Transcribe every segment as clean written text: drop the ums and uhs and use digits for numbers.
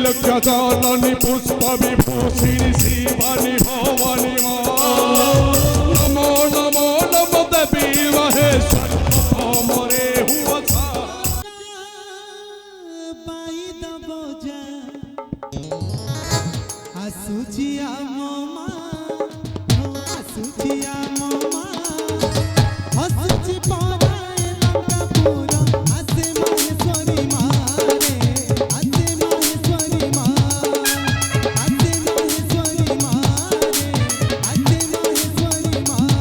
त्रैलोक्यजालिनी पुष्पविभूषिणी शिवानी भवानी नमो नमो नमो देवी महेश्वरी मोरे हुआ था पाई दबो जा आसुचिया मोमा आसुचिया मोमा आसुचि पराए लंकापुर आसे महेश्वरी मारे आसे महेश्वरी मारे आसे महेश्वरी मारे आसे महेश्वरी मारे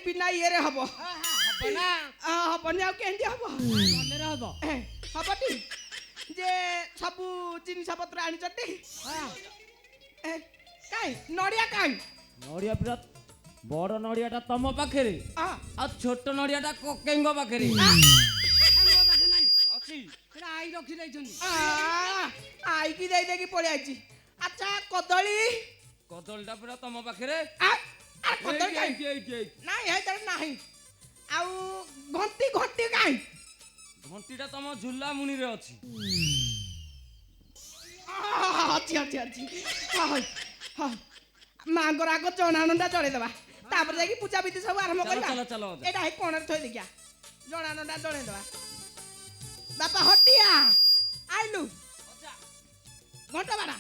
बिना ये रे हबो हबना हबनी आ केंदी हबो मने रे हबो हबटी जे सब जिनिस पत्र आनी चटी काई नडिया काई नडिया बिरात बड़ नडियाटा तम पाखेरे आ छोट नडियाटा कोकेंगो पाखेरे मो पाखे नाही अछि एटा आई रखी दै छनी आई की दे दे की पळे आइची अच्छा कदली कदलटा बिरा तम पाखेरे कदली काई नाही हे तर नाही आउ घंटी घंटी काई घंटीटा तम झुल्ला मुनी रे अछि अच्छी अच्छी अच्छी हाँ मांगर आग जनानंदा चढ़े देवा तापर जाकी पूजा विधि सब आरंभ करबा चलो चलो एटा है कोन थई देखिया जनानंदा चढ़े देवा ବାପା ହଟିଆ ଆଇଲୁ ଘଣ୍ଟ ବାଡ଼ା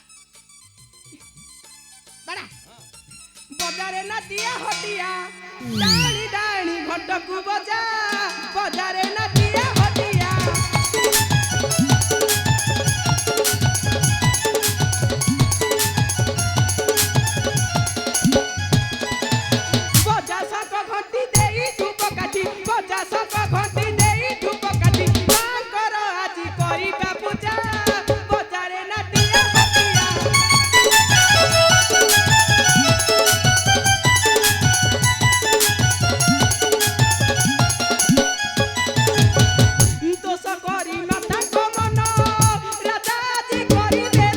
ବାଡ଼ା ବଜାରେ ନାଟିଆ ହଟିଆ ଡାଣି ଡାଣି ଘଣ୍ଟକୁ ବଜା ବଜାରେ ନାଟିଆ ହଟିଆ ବଜା ଶଙ୍ଖ ଘଣ୍ଟି ଦେଇ ଧୂପ କାଠି ବଜା ଶଙ୍ଖ ଘଣ୍ଟି ଦେଇ ଧୂପ କାଠି ମାଙ୍କର ଆଜି କରିବା ପୂଜା ବଜାରେ ନାଟିଆ ହଟିଆ ଦୋଷ କରି ମାତାଙ୍କ ମନ ରାଜା ଆଜି କରିବେ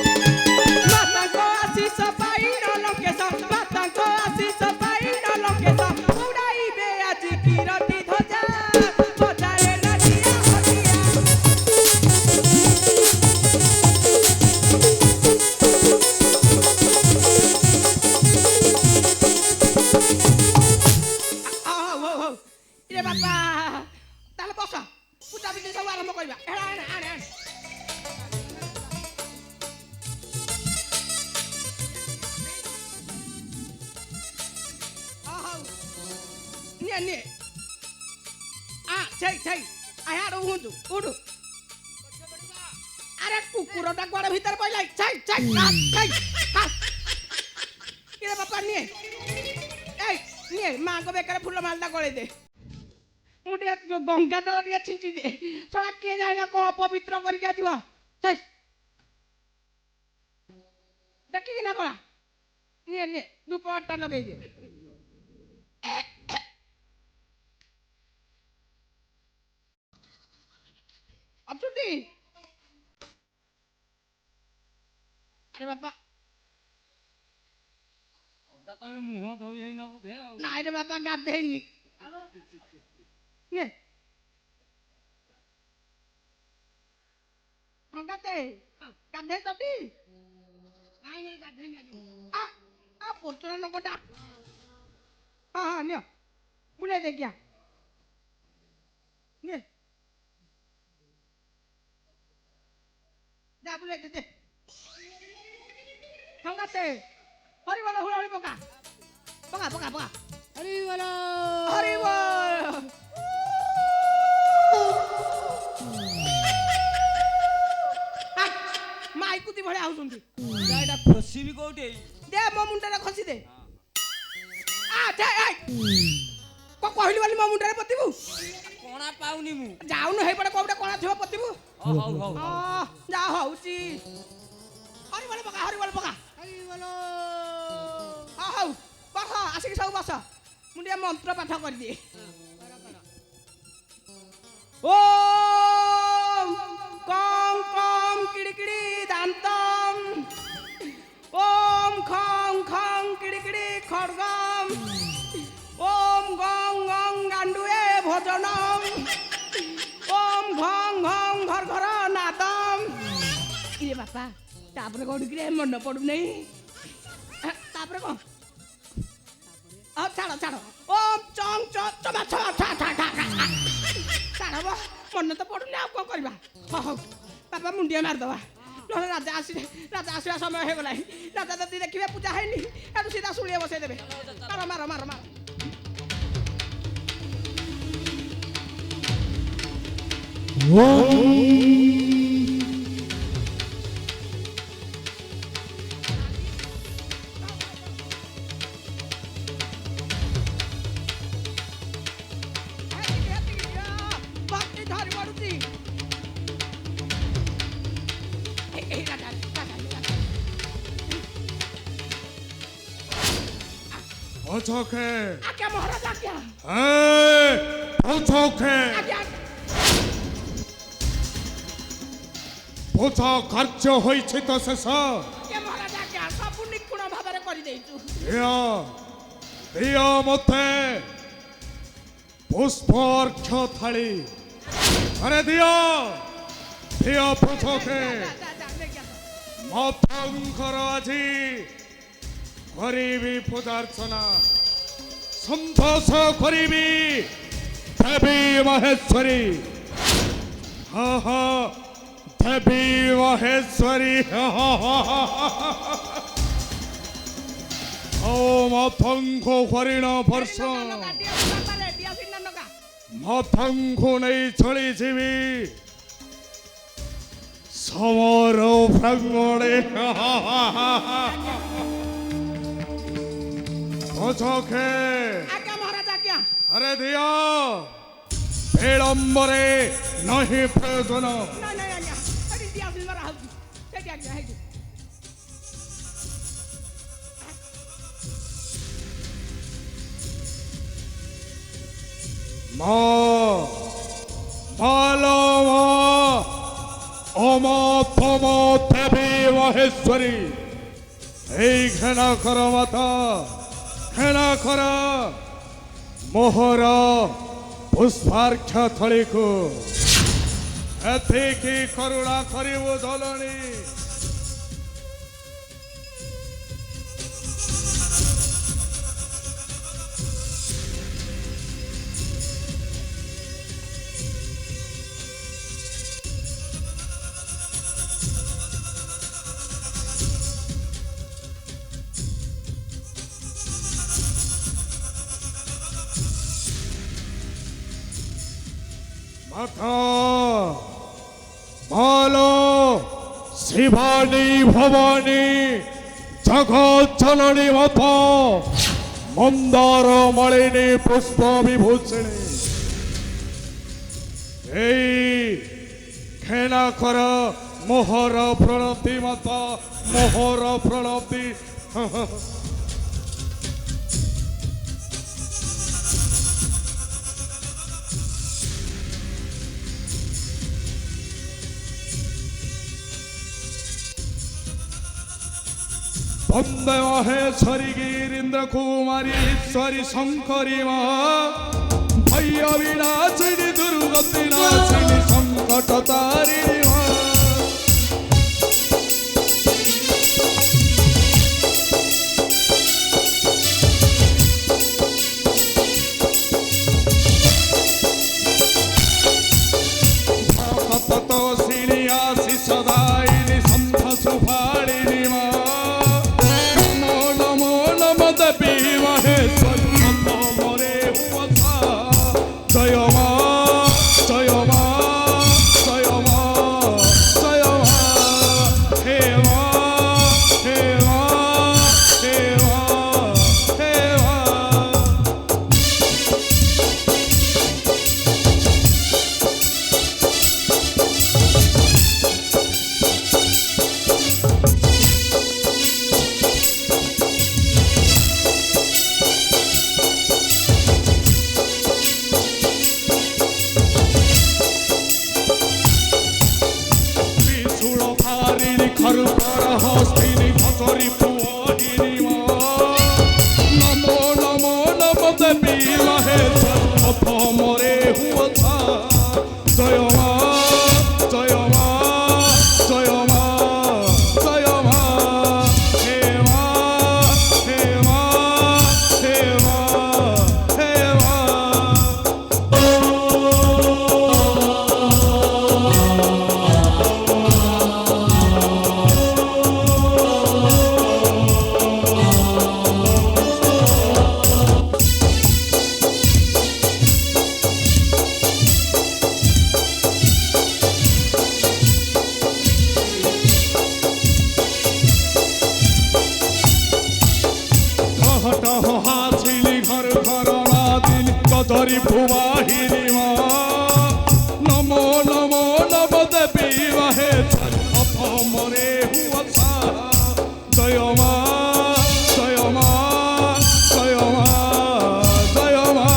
ମାତାଙ୍କ ଆଶିଷ ପାଇନ ଲଙ୍କେଶ ମାତାଙ୍କ ଆଶିଷ ପାଇନ ଲଙ୍କେଶ ଉଡ଼ାଇବେ ଆଜି କିରତି ଧ୍ୱଜା ବଜାରେ ନାଟିଆ ହଟିଆ ହଉ ହଉ ଇରେ ବାପା ତାହେଲେ ବସ ପୂଜା ବିଧି ସବୁ ଆରମ୍ଭ କରିବା ଏଣେ ଆଣେ ଆଣେ ଆଣେ ହଉ ନିଏ ନିଏ ସେଇ ସେଇ ଆଡୁ ହୁଅନ୍ତୁ ଉଠୁ ଆରେ କୁକୁରଟା କୁଆଡେ ଭିତରେ ପଇଲା ଛାଇ ଛାଇ ଇରେ ବାପା ନିଏ ଏଇ নিয়ে মাকে বেকারে ফুল মালটা করে দে মুটে গঙ্গা জল দিয়ে ছিঁচি দে সবাই কে জানে না কোন পবিত্র করিকে আসিব দেখি না করা নিয়ে নিয়ে দুপরটা লগাই দে অবসুটি আরে বাবা ତମେ ମୁହଁ ଧୋଇ ହେଇନ ବୋଧେ ଆଉ ନାଇଁ ରେ ବାପା ଗାଧେଇନି ଇଏ ଗାଧେଇଛନ୍ତି ନାଇଁ ନାଇଁ ଗାଧେଇନି ପୋଚର ଲୋକଟା ହଁ ହଁ ନିଅ ବୁଲେଇ ଦେଖିଆ ନିଏ ଯା ବୁଲେଇ ଦେ ସଙ୍ଗାତେ ହରିବଲ ହୁଳହୁଳି ପକା ପକା ପକା ପକା ହରିବଲ ହରିବଲ ମାଇକୁତି ଭଳିଆ ଆଉଛନ୍ତି ଏଇଟା ଖସିବି କୋଉଠି ଦେ ମୋ ମୁଣ୍ଡରେ ଖସି ଦେ କହିଲି ବୋଲି ମୋ ମୁଣ୍ଡରେ ପତିବୁ କଣା ପାଉନି ମୁଁ ଯାଉନୁ ହେଇପଟେ କୋଉଟେ କଣା ଥିବ ପତିବୁ ହଉ ହଉ ଯା ହଉଛି ହରିବଲ ପକା ହରିବଲ ପକା ହଉ ବସ ଆସିକି ସବୁ ବସ ମୁଁ ଟିକେ ମନ୍ତ୍ର ପାଠ କରିଦିଏ ଓମ୍ କಂ କಂ କିଡ଼ି କିଡ଼ି ଦାନ୍ତମ୍ ଓମ୍ ଖଂ ଖଂ କିଡ଼ି କିଡ଼ି ଖଡ୍ଗମ୍ ଓମ୍ ଗଂ ଗଂ ଗାଣ୍ଡୁଏ ଭୋଜନମ୍ ଓମ୍ ଘଂ ଘଂ ଘର ଘର ନାଦମ୍ ଇରେ ବାପା ତାପରେ କୋଉଠିକି ମନେ ପଡୁନାହିଁ ତାପରେ କଣ ଛାଡ଼ ଛାଡ଼ ଓମ୍ ଚଂ ଚମା ଛାଡ଼ ମନେ ତ ପଡୁନି ଆଉ କଣ କରିବା ହଉ ବାପା ମୁଣ୍ଡିଆ ମାରିଦବା ନହେଲେ ରାଜା ଆସିବା ସମୟ ହେଇଗଲାଣି ରାଜା ଯଦି ଦେଖିବେ ପୂଜା ହେଇନି ଏଠୁ ସିଧା ଶୁଳିଏ ବସେଇ ଦେବେ ମାର ମାର ମାର ମାର ପଛକେ ଆଜ୍ଞା ମହାରାଜ ଆଜ୍ଞା ପଛକେ ଆଜ୍ଞା ପୂଜା କାର୍ଯ୍ୟ ହୋଇଛି ତ ଶେଷ ଆଜ୍ଞା ମହାରାଜ ଆଜ୍ଞା ସବୁ ନିଖୁଣ ଭାବରେ କରିଦେଇଛୁ ଦିଅ ମୋତେ ପୁଷ୍ପାର୍ଘ୍ୟ ଥାଳି ଆରେ ଦିଅ ପଛକେ ମତଙ୍କର ଆଜି କରିବି ପୂଜାର୍ଚ୍ଚନା ସନ୍ତୋଷ କରିବି ଦେବୀ ମହେଶ୍ୱରୀ ହଁ ହଁ ଦେବୀ ମହେଶ୍ୱରୀ ମଥଙ୍କୁ ହରିଣ ବର୍ଷ ମଥଙ୍କୁ ନେଇ ଚଳିଯିବି ସମର ପ୍ରାଙ୍ଗଣେ ପଛକେ ଆଜ୍ଞା ମହାରାଜ ଆଜ୍ଞା ଆରେ ଦିଅ ବିଳମ୍ବରେ ନାହିଁ ପ୍ରୟୋଜନ ନାଇଁ ନାଇଁ ଆଜ୍ଞା ଏଠି ଦିଆ ସିଲଭର ହଉଛି ସେଠି ଆଜ୍ଞା ହେଇଛି দেবী মহেশ্বরী এই ঘেনা কর মাতা ঘেনা কর মোহর পুষ্পার্ঘ থଳିକୁ ଏତିକି କରୁଣା କରିବୁ ଧଲଣି মাতা বলো শিবানী ভবানী জগৎ জননী মাতা মন্দার মালিনী পুষ্প বিভূষিণী এই ঘেনা কর মোহর প্রণতি মাতা মোহর প্রণতি বন্দে মহেশ্বরী গিরিন্দ্র কুমারী ঈশ্বরী শঙ্করী মা ভৈয় বিনাশিনী দুর্গতি নাশিনী সংকট তারিণী মা ভক্ততোষিণী আশিষ দায়িনী সন্ধ্য সুফালিনী মা হস্তিনী ভজরি পুহিনী নমো নমো নম দেবী মহেশ্বর মরে হুয়া জয় মা জয় মা জয় মা জয় মা হে মা হে মা হে মা হে মা ধরি ভুবাহিনী মা নমো নমো নম দেবী মহেশ্বর অপমরে হুয়া জয় মা জয় মা জয় মা জয় মা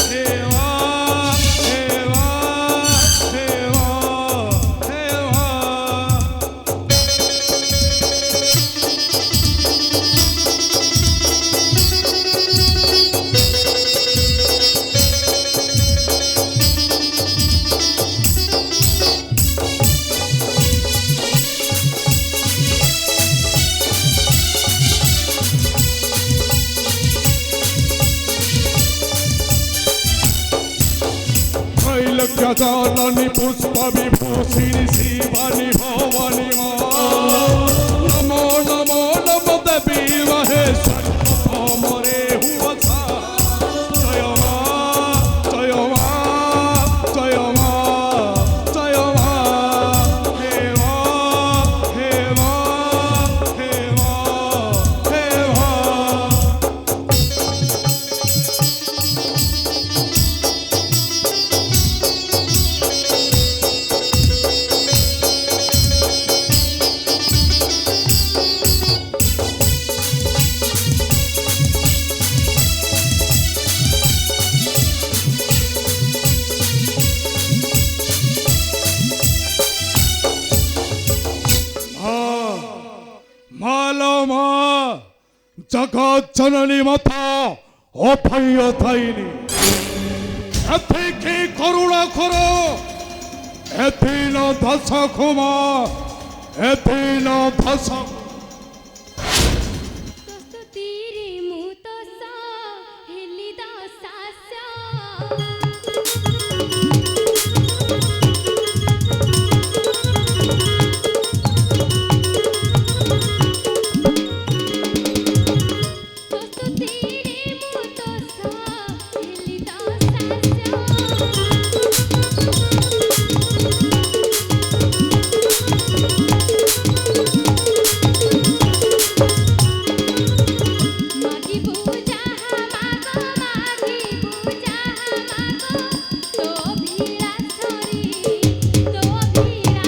হে মা হে মা হে মা হে মা गजाननी पुष्प विभूषिणी शिवानी भवानी मा नमो नमो नमो देवी महेश्वरी मोरे हुआ जय मा जय मा जय मा जय मा हे मा हे मा हे मा हे मा मालमा जगत जननी माता अभय थाइनी एथे की करुणा करो एथे न दश क्षमा एथे न दश कस्तुतीरे मुतसा हेलिदा सास्या कस्तुतीरे मुतसा हेलिदा मागी पूजा मागो मागी पूजा मागो तो भीड़ा सरी तो भीड़ा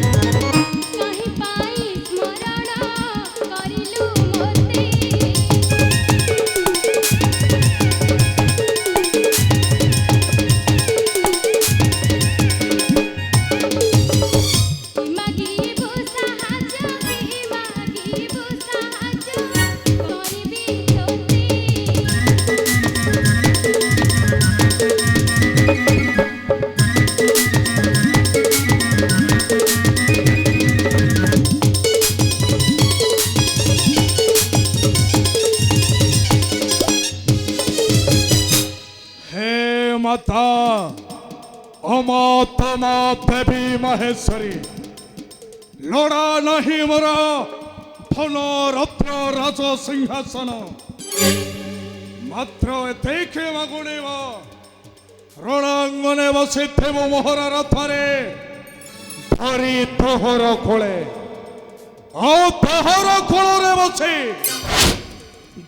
कहीं पाई स्मरण करिलु मोते ମାଗିବୁ ସାହାଯ୍ୟ ମାଗିବୁ ସାହାଯ୍ୟ କରିବି ତୋତେ हे माता अमातमा देवी महेश्वरी लड़ा नहीं मोरा धन रत्न राज सिंहासन मात्र देखे मगुणे रणांगने बसे थेब मोहर रथरे धरी तोहर कोले तोहर कोलरे बसे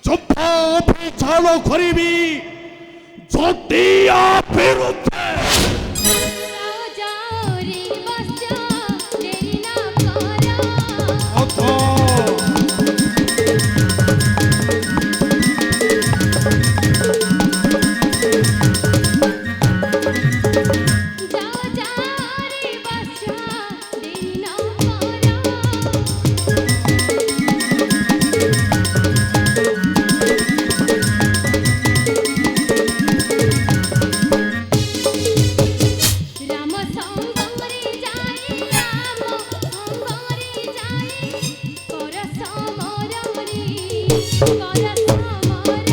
যুদ্ধ অভিযান করিবি যদি বিরুদ্ধে যাও যাও রে বস্য দেরি না কর যাও যাও রে বস্য দেরি না কর রাম সঙ্গরে যাই রাম সঙ্গরে যাই কর সমর রে কর সমর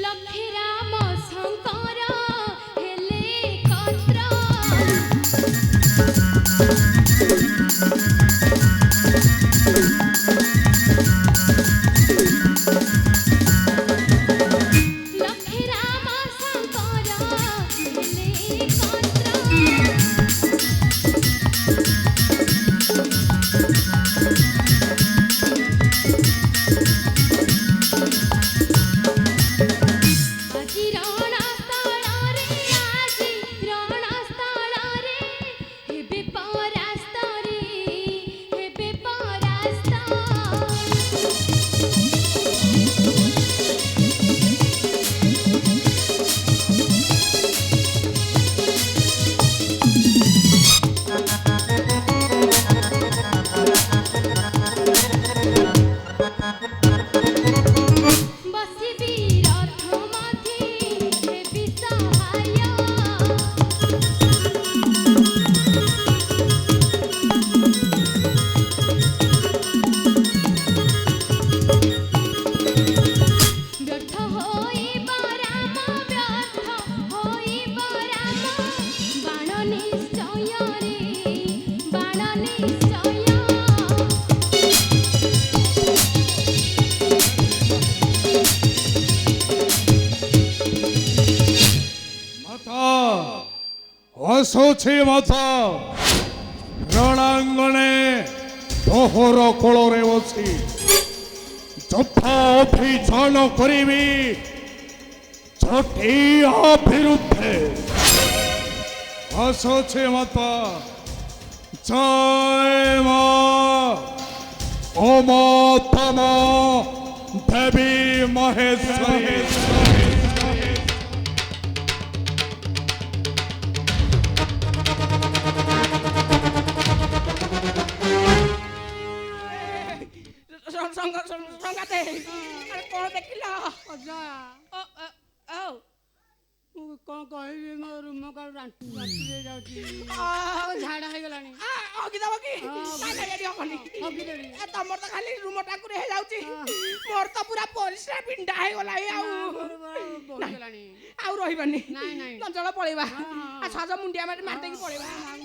লক্ষ্মী রাম শঙ্কর হেলে কত্র লক্ষ্মী রাম শঙ্কর হেলে কত্র আজি রণস্থଳରେ আজি রণস্থଳରେ হেবে পরাସ୍ତରେ হেবে পরাস্ତ ଆସୁଛି ମାଛ ରଣାଙ୍ଗଣେ ତୋହର କୋଳରେ ବସି ଯଥା ଅଭିଯାନ କରିବି ଛଟିଆ ବିରୁଦ୍ଧେ ଆସୁଛି ମାତା ଜୟ ମା ଓମ ଦେବୀ ମହେଶ୍ୱରୀ ସଂଗାତେ କଣ ଦେଖିଲ ଅଜା ମୁଁ କଣ କହିବି ମୋ ରୁମ କାଳ ରାଣ୍ଟୁରେ ଯାଉଛି ଝାଡା ହେଇଗଲାଣି ହଗିଦବ କି ଏଠି ହବନି ହଗିଦେବି ତମର ତ ଖାଲି ରୁମ ଟାଙ୍କୁରି ହେଇଯାଉଛି ମୋର ତ ପୁରା ପରିସ୍ରା ପିଣ୍ଡା ହେଇଗଲା ହେଇଗଲାଣି ଆଉ ରହିବାନି ନାଇଁ ନାଇଁ ଚଞ୍ଚଳ ପଳେଇବା ସହଜ ମୁଣ୍ଡିଆ ମାରିଦେଇକି ପଳେଇବା